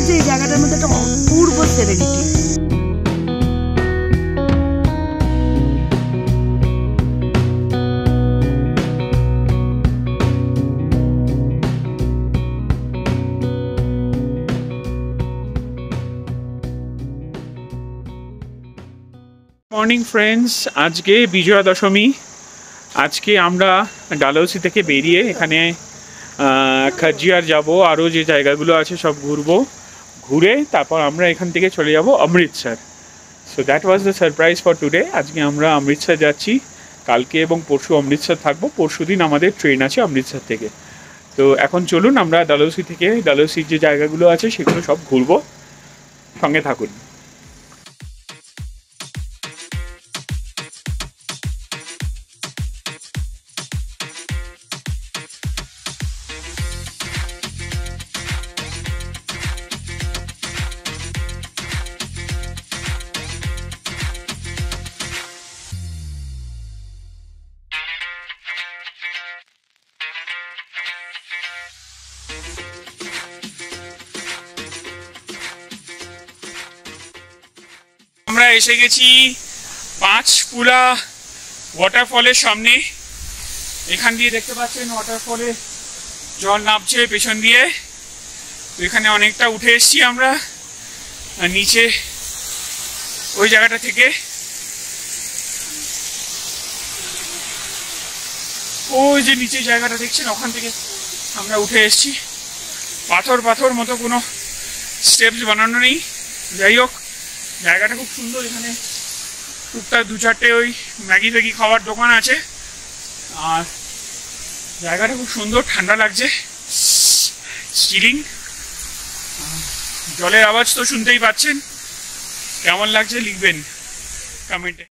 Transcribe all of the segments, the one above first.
যে এই জায়গাটার মধ্যে একটা অপূর্ব সেরেনিটি। মর্নিং ফ্রেন্ডস, আজকে বিজয়া দশমী। আজকে আমরা ডালহৌসি থেকে বেরিয়ে এখানে খাজিয়ার যাব, আরও যে জায়গাগুলো আছে সব ঘুরবো। ঘুরে তারপর আমরা এখান থেকে চলে যাব Amritsar. So that was the surprise for today. আজকে আমরা অমৃতসর যাচ্ছি, কালকে এবং পরশু অমৃতসর থাকবো। পরশু দিন আমাদের ট্রেন আছে অমৃতসর থেকে। তো এখন চলুন আমরা ডালহৌসি থেকে ডালহৌসির যে জায়গাগুলো আছে সেগুলো সব ঘুরবো, সঙ্গে থাকুন। আমরা এসে গেছি পাঁচপুলা ওয়াটারফলের সামনে। এখান দিয়ে দেখতে পাচ্ছেন ওয়াটারফলে জল নামছে পেছন দিয়ে। তো এখানে অনেকটা উঠে এসেছি আমরা, আর নিচে ওই জায়গাটা থেকে ওই যে নিচে জায়গাটা দেখছেন ওখান থেকে আমরা উঠে এসেছি। পাথর পাথর মতো কোনো স্টেপস বানানো নেই। যাই হোক, জায়গাটা খুব সুন্দর। এখানে টুকটাক দু চারটে ওই ম্যাগি ট্যাগি খাওয়ার দোকান আছে, আর জায়গাটা খুব সুন্দর, ঠান্ডা লাগছে, চিলিং। জলের আওয়াজ তো শুনতেই পাচ্ছেন। কেমন লাগছে লিখবেন কমেন্টে।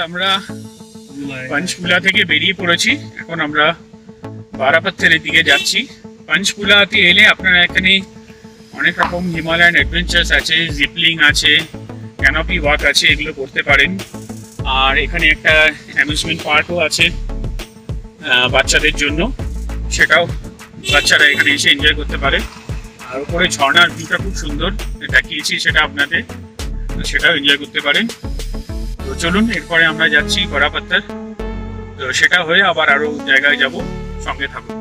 আমরা পঞ্চকুলা থেকে বেরিয়ে পড়েছি। এখন আমরা বারাপত্তরের দিকে যাচ্ছি। পঞ্চকুলাতে এলে আপনারা এখানে অনেক রকম হিমালয়ান অ্যাডভেঞ্চার্স আছে, জিপলিং আছে, ক্যানোপি ওয়াক আছে, এগুলো করতে পারেন। আর এখানে একটা অ্যামিউজমেন্ট পার্কও আছে বাচ্চাদের জন্য, সেটাও বাচ্চারা এখানে এসে এনজয় করতে পারে। আর উপরে ঝর্ণার ভিউটা খুব সুন্দর দেখিয়েছি, সেটা আপনাদের, সেটাও এনজয় করতে পারেন। তো চলুন, এরপরে আমরা যাচ্ছি বারাপত্তর। তো সেটা হয়ে আবার আরো জায়গায় যাব, সঙ্গে থাকুন।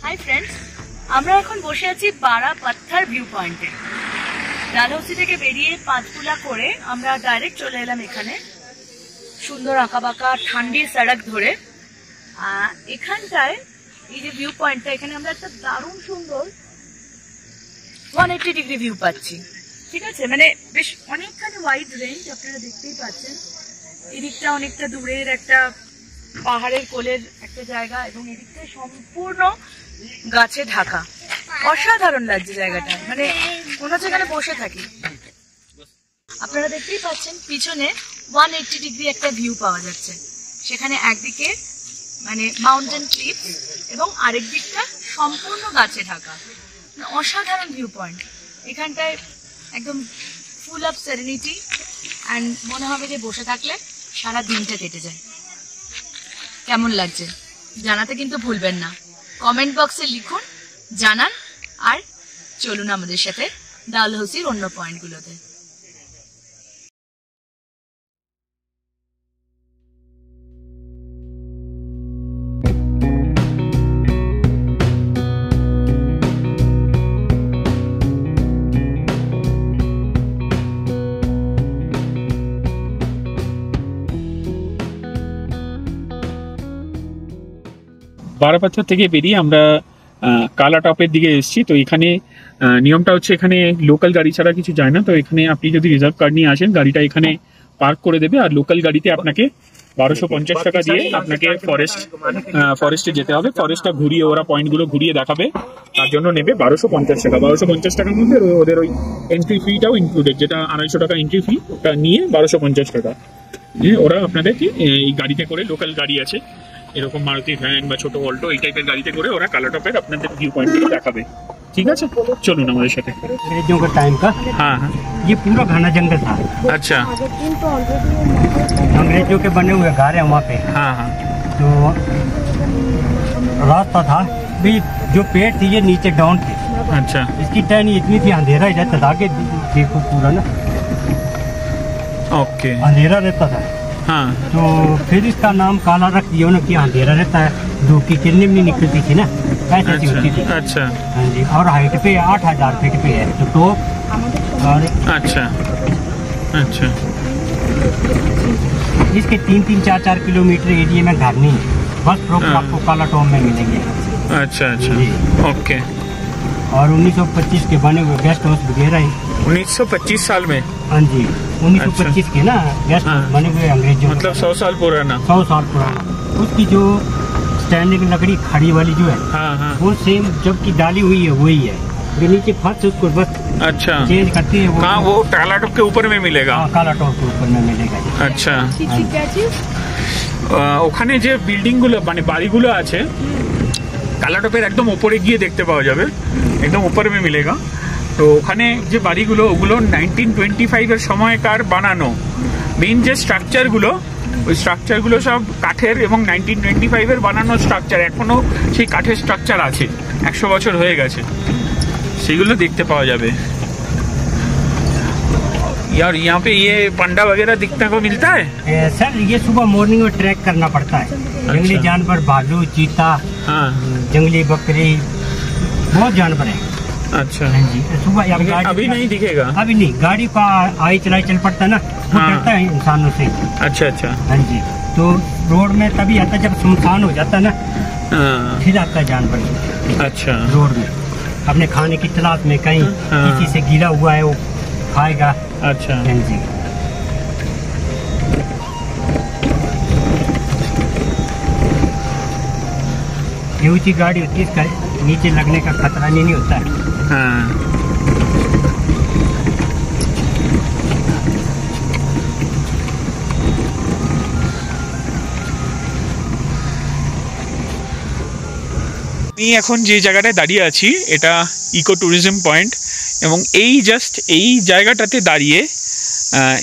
হাই ফ্রেন্ডস, আমরা এখন বসে আছি বারাপত্তর ভিউ পয়েন্টে। ডালহৌসি থেকে বেরিয়ে পাঁচপুলা করে আমরা ডাইরেক্ট চলে এলাম এখানে, সুন্দর আঁকাবাঁকা ঠান্ডি সড়ক ধরে। এখানটায় এই যে ভিউ পয়েন্টটা, এখানে আমরা একটা দারুণ সুন্দর 180 ডিগ্রি ভিউ পাচ্ছি। ঠিক আছে, মানে বেশ অনেকখানি ওয়াইড রেঞ্জ, আপনারা দেখতেই পাচ্ছেন। এদিকটা অনেকটা দূরের একটা পাহাড়ের কোলের একটা জায়গা, এবং এদিকটা সম্পূর্ণ গাছে ঢাকা। অসাধারণ লাগছে জায়গাটা, মানে মনে হচ্ছে এখানে বসে থাকি। আপনারা দেখতেই পাচ্ছেন পিছনে 180 ডিগ্রি একটা ভিউ পাওয়া যাচ্ছে। সেখানে একদিকে মানে মাউন্টেন ক্লিফ এবং আরেক দিকটা সম্পূর্ণ গাছে ঢাকা। অসাধারণ ভিউ পয়েন্ট। এখানটায় একদম ফুল অফ সেরেনিটি, অ্যান্ড মনে হবে যে বসে থাকলে সারা দিনটা কেটে যায়। কেমন লাগছে জানাতে কিন্তু ভুলবেন না, কমেন্ট বক্সে লিখুন, জানান। আর চলুন আমাদের সাথে ডালহৌসির অন্য পয়েন্টগুলোতে। বারাপত্তর থেকে বেরিয়ে আমরা কালা টপের দিকে এসেছি। তো এখানে নিয়মটা হচ্ছে এখানে লোকাল গাড়ি ছাড়া কিছু যায় না। তো এখানে আপনি যদি রিজার্ভ কার নিয়ে আসেন গাড়িটা এখানে পার্ক করে দেবে, আর লোকাল গাড়িতে আপনাকে 1250 টাকা দিয়ে আপনাকে ফরেস্টে যেতে হবে। ফরেস্টটা ঘুরিয়ে ওরা পয়েন্টগুলো ঘুরিয়ে দেখাবে, তার জন্য নেবে 1250 টাকা। 1250 টাকার মধ্যে ওদের ওই এন্ট্রি ফিটাও ইনক্লুডেড, যেটা 250 টাকা এন্ট্রি ফি, ওটা নিয়ে 1250 টাকা ওরা আপনাদেরকে এই গাড়িতে করে, লোকাল গাড়ি আছে এরকম মারুতি ভ্যান বা ছোট অল্টো এই টাইপের গাড়িতে করে ওরা কালাটপের আপনাদের ভিউ পয়েন্টগুলো দেখাবে। ঠিক আছে, চলুন আমাদের সাথে। अंग्रेजों के टाइम का हाँ हाँ, ये पूरा घना जंगल था। अच्छा, अंग्रेजों के बने हुए घर है वहाँ पे। हाँ हाँ, तो रास्ता था भी, जो पेड़ थी ये नीचे डाउन थे। अच्छा, इसकी टहनी इतनी थी, अंधेरा ही रहता था। आगे देखो पूरा ना ओके, अंधेरा रहता था। हाँ, तो फिर इसका नाम काला रख दिया उन्होंने कि अंधेरा रहता है, धूप की किरणें भी नहीं निकलती थी ना, ऐसे सी होती थी। अच्छा अच्छा, हाँ जी, और हाइट पे 8000 फीट पे है तो टॉप। और अच्छा अच्छा, इसके 3-3, 4-4 किलोमीटर एरिया में घर नहीं है, बस प्रॉपर हाँ। आपको काला टॉप में मिलेंगे। अच्छा अच्छा, जी। ओके। और 1925 के बने हुए गेस्ट हाउस वगैरह है। 1925 साल में, हाँ जी, 1925 के ना गेस्ट हाउस हाँ। बने हुए अंग्रेजों के। मतलब 100 साल पुराना। 100 साल पुराना। उसकी जो स्टैंडिंग लकड़ी खड़ी वाली जो है हाँ हाँ, वो सेम जब की डाली हुई है वही है, जो नीचे फर्श उसको बस अच्छा, चेंज करती है। कहाँ वो टालाटप के ऊपर में मिलेगा? हाँ, काला टॉप के ऊपर में मिलेगा जी। আচ্ছা, ওখানে যে বিল্ডিং গুলো মানে বাড়িগুলো আছে কালাটপের একদম উপরে গিয়ে দেখতে পাওয়া যাবে, একদম উপরে में मिलेगा। তো ওখানে যে বাড়িগুলো ওগুলো 1925 এর সময়কার বানানো, মেইন যে স্ট্রাকচারগুলো ওই স্ট্রাকচারগুলো সব কাঠের এবং 1925 এর বানানো স্ট্রাকচার, এখনো সেই কাঠের স্ট্রাকচার আছে, 100 বছর হয়ে গেছে, সেগুলো দেখতে পাওয়া যাবে। यार यहाँ पे ये पंडा वगैरह दिखने को मिलता है? सर ये सुबह मॉर्निंग में ट्रैक करना पड़ता है। जंगली जानवर, भालू, चीता, हाँ, जंगली बकरी, बहुत जानवर है। अच्छा, हाँ जी, सुबह या गाड़ी अभी नहीं दिखेगा? अभी नहीं, गाड़ी का आई चलाई चल पड़ता है ना, वो हाँ। डरता है इंसानों से। अच्छा अच्छा, हाँ जी, तो रोड में तभी आता है जब सुनसान हो जाता है ना, हाँ, फिर आता है जानवर अच्छा, रोड में अपने खाने की तलाश में, कहीं हाँ। किसी से गिरा हुआ है वो खाएगा। अच्छा, हाँ जी, ये ऊंची गाड़ी होती है, इसका नीचे लगने का खतरा नहीं होता है। हाँ, আমি এখন যে জায়গাটায় দাঁড়িয়ে আছি এটা ইকো ট্যুরিজম পয়েন্ট, এবং এই জাস্ট এই জায়গাটাতে দাঁড়িয়ে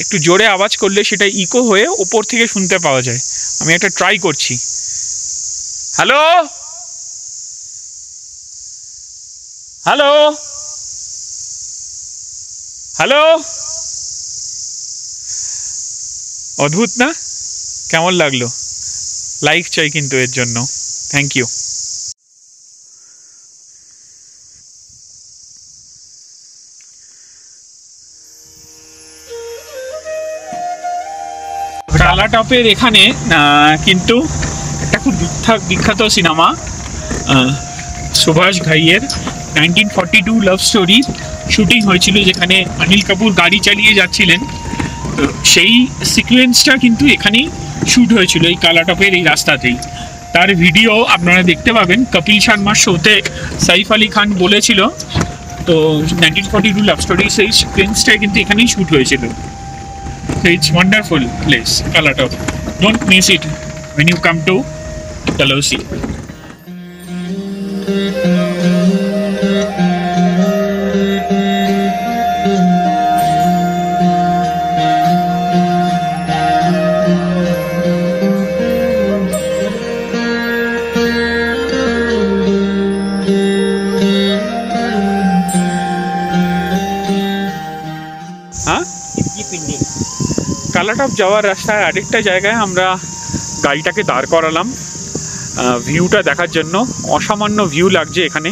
একটু জোরে আওয়াজ করলে সেটা ইকো হয়ে ওপর থেকে শুনতে পাওয়া যায়। আমি একটা ট্রাই করছি। হ্যালো হ্যালো হ্যালো, অদ্ভুত না? কেমন লাগলো? লাইক চাই কিন্তু এর জন্য। Thank you. কালাটপের এখানে কিন্তু একটা খুব বিখ্যাত সিনেমা সুভাষ ঘাইয়ের 1942 লাভ স্টোরি শুটিং হয়েছিল, যেখানে অনিল কাপুর গাড়ি চালিয়ে যাচ্ছিলেন। তো সেই সিকোয়েন্সটা কিন্তু এখানেই শ্যুট হয়েছিল, এই কালাটপের এই রাস্তাতেই। তার ভিডিও আপনারা দেখতে পাবেন কপিল শর্মার শোতে। সাইফ আলী খান বলেছিল, তো 1942 লাভ স্টোরি সেই সিকোয়েন্সটা কিন্তু এখানেই শ্যুট হয়েছিল। So it's wonderful place, Kalatop. Don't miss it when you come to Dalhousie. Huh? ये पिंडी কালাটপ যাওয়ার রাস্তায় আরেকটা জায়গায় আমরা গাড়িটাকে দাঁড় করালাম ভিউটা দেখার জন্য। অসামান্য ভিউ লাগছে এখানে।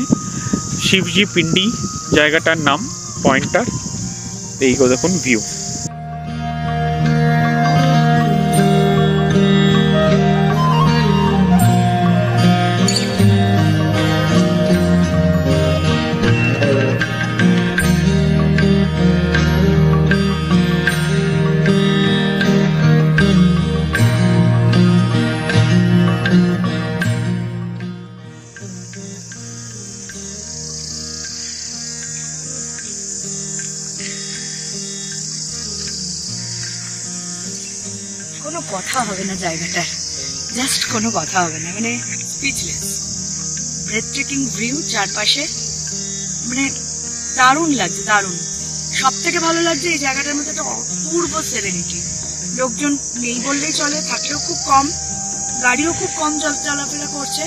শিবজি পিন্ডি জায়গাটার নাম, পয়েন্টটার। এই দেখুন ভিউ। হবে না জায়গাটার, জাস্ট কোনো কথা হবে না, মানে স্পিচলেস। ব্রেথ টেকিং ভিউ চারপাশে, মানে দারুণ লাগছে, দারুণ। সব থেকে ভালো লাগছে এই জায়গাটার মধ্যে একটা অপূর্ব সেরেনিটি। লোকজন নেই বললেই চলে, থাকলেও খুব কম, গাড়িও খুব কম চলাফেরা করছে।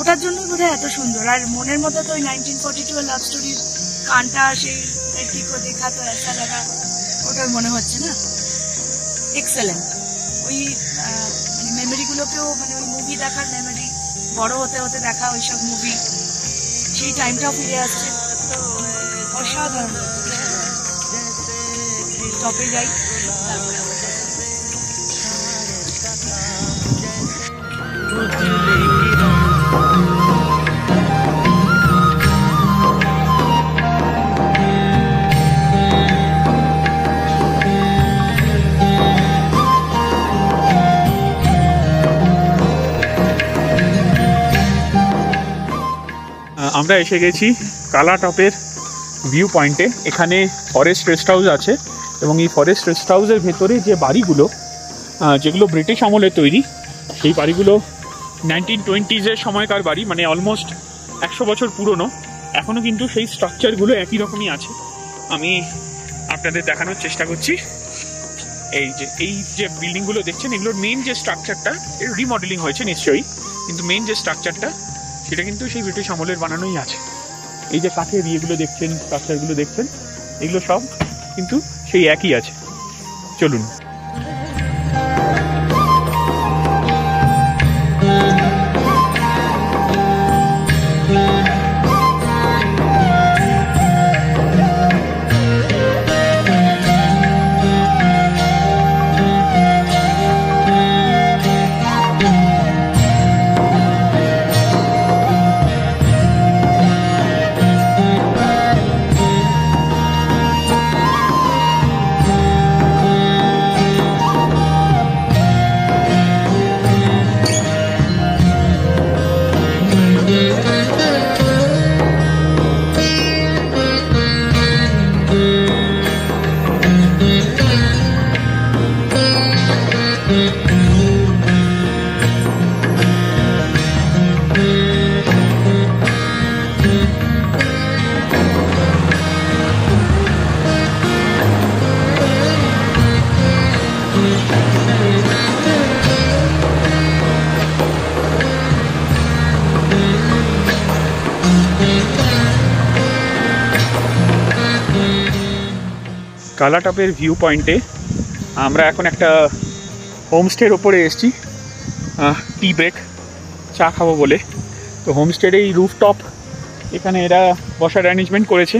ওটার জন্যই বোধহয় এত সুন্দর। আর মনের মধ্যে তো ওই 1942 লাভ স্টোরির গানটা, সেই লড়কি কো দেখা তো ऐसा লাগা, ওটা মনে হচ্ছে না, এক্সেলেন্ট। ওই মানে মেমোরিগুলোকেও, মানে ওই মুভি দেখার মেমোরি, বড় হতে হতে দেখা ওইসব মুভি, সেই টাইমটাও ফিরে আসছে। তো অসাধারণ টপে যাই, তারপরে আমরা এসে গেছি কালা টপের ভিউ পয়েন্টে। এখানে ফরেস্ট রেস্ট হাউস আছে এবং এই ফরেস্ট রেস্ট হাউসের ভেতরে যে বাড়িগুলো, যেগুলো ব্রিটিশ আমলে তৈরি, সেই বাড়িগুলো 1920s সময়কার বাড়ি, মানে অলমোস্ট 100 বছর পুরনো। এখনও কিন্তু সেই স্ট্রাকচারগুলো একই রকমই আছে। আমি আপনাদের দেখানোর চেষ্টা করছি। এই যে বিল্ডিংগুলো দেখছেন, এগুলোর মেন যে স্ট্রাকচারটা, এর রিমডেলিং হয়েছে নিশ্চয়ই, কিন্তু মেন যে স্ট্রাকচারটা সেটা কিন্তু সেই ব্রিটিশ আমলের বানানোই আছে। এই যে কাঠের ইয়েগুলো দেখছেন, স্ট্রাকচারগুলো দেখছেন, এগুলো সব কিন্তু সেই একই আছে। চলুন। কালা টপের ভিউ পয়েন্টে আমরা এখন একটা হোমস্টের ওপরে এসেছি, টি ব্রেক, চা খাবো বলে। তো হোমস্টের এই রুফটপ, এখানে এরা বসার অ্যারেঞ্জমেন্ট করেছে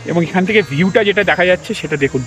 এবং এখান থেকে ভিউটা যেটা দেখা যাচ্ছে সেটা দেখুন।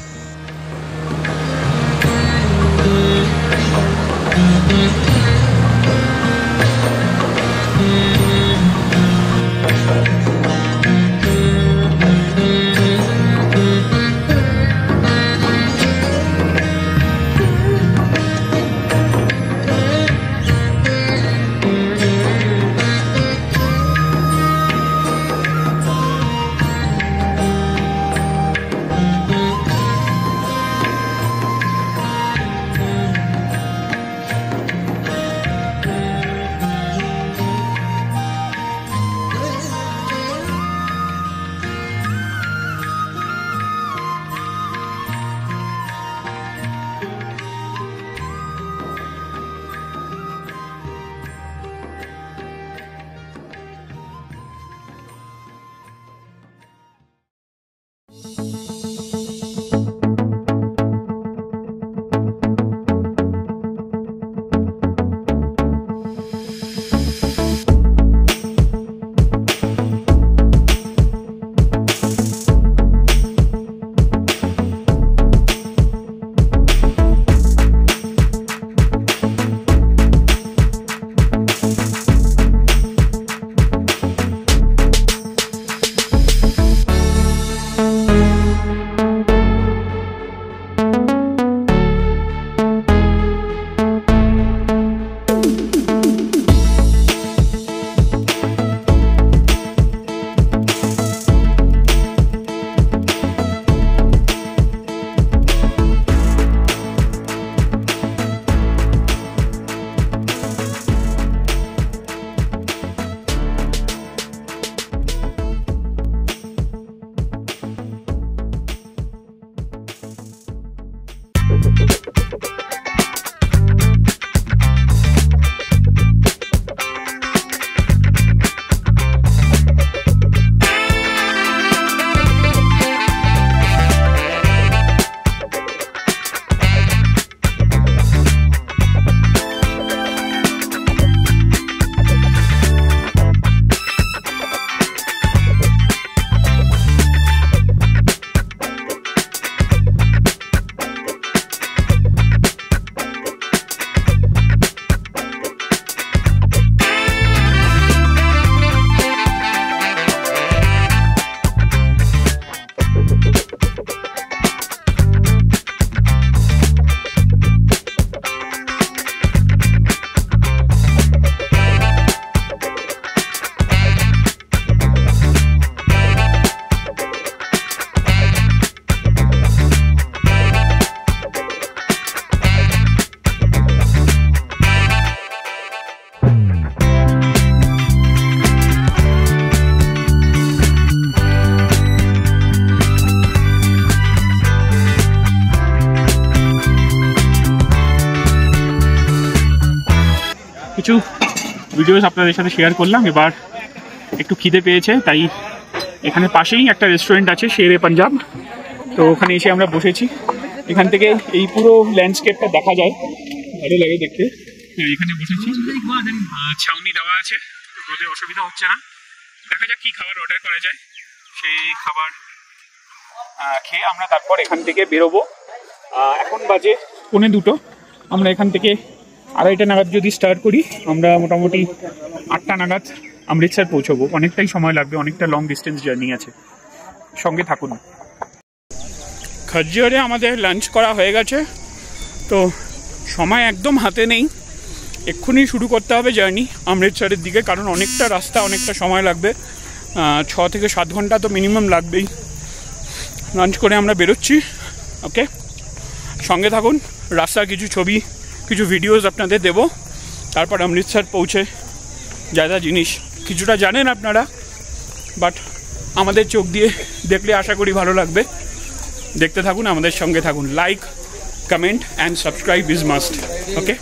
কিছু ভিডিওস আপনাদের সাথে শেয়ার করলাম। এবার একটু খিদে পেয়েছে, তাই এখানে পাশেই একটা রেস্টুরেন্ট আছে শেরে পাঞ্জাব, তো ওখানে এসে আমরা বসেছি। এখান থেকে এই পুরো ল্যান্ডস্কেপটা দেখা যায়, ভালো লাগে দেখতে। এখানে বসেছি, ছাউনি দেওয়া আছে, বলে অসুবিধা হচ্ছে না। দেখা যাক কি খাবার অর্ডার করা যায়, সেই খাবার খেয়ে আমরা তারপর এখান থেকে বেরোবো। এখন বাজে 1:45, আমরা এখান থেকে 2:30 নাগাদ যদি স্টার্ট করি, আমরা মোটামুটি 8টা নাগাদ অমৃতসর পৌঁছবো। অনেকটাই সময় লাগবে, অনেকটা লং ডিস্টেন্স জার্নি আছে, সঙ্গে থাকুন। খজ্জিওরে আমাদের লাঞ্চ করা হয়ে গেছে, তো সময় একদম হাতে নেই, এক্ষুনি শুরু করতে হবে জার্নি অমৃতসরের দিকে, কারণ অনেকটা রাস্তা, অনেকটা সময় লাগবে। 6 থেকে 7 ঘন্টা তো মিনিমাম লাগবেই। লাঞ্চ করে আমরা বেরোচ্ছি, ওকে, সঙ্গে থাকুন। রাস্তার কিছু ছবি, কিছু ভিডিওস আপনাদের দেব। তারপর অমৃতসর পৌঁছে যা যা জিনিস কিছুটা জানেন আপনারা, বাট আমাদের চোখ দিয়ে দেখলে আশা করি ভালো লাগবে। দেখতে থাকুন, আমাদের সঙ্গে থাকুন। Like, comment and subscribe is must, okay.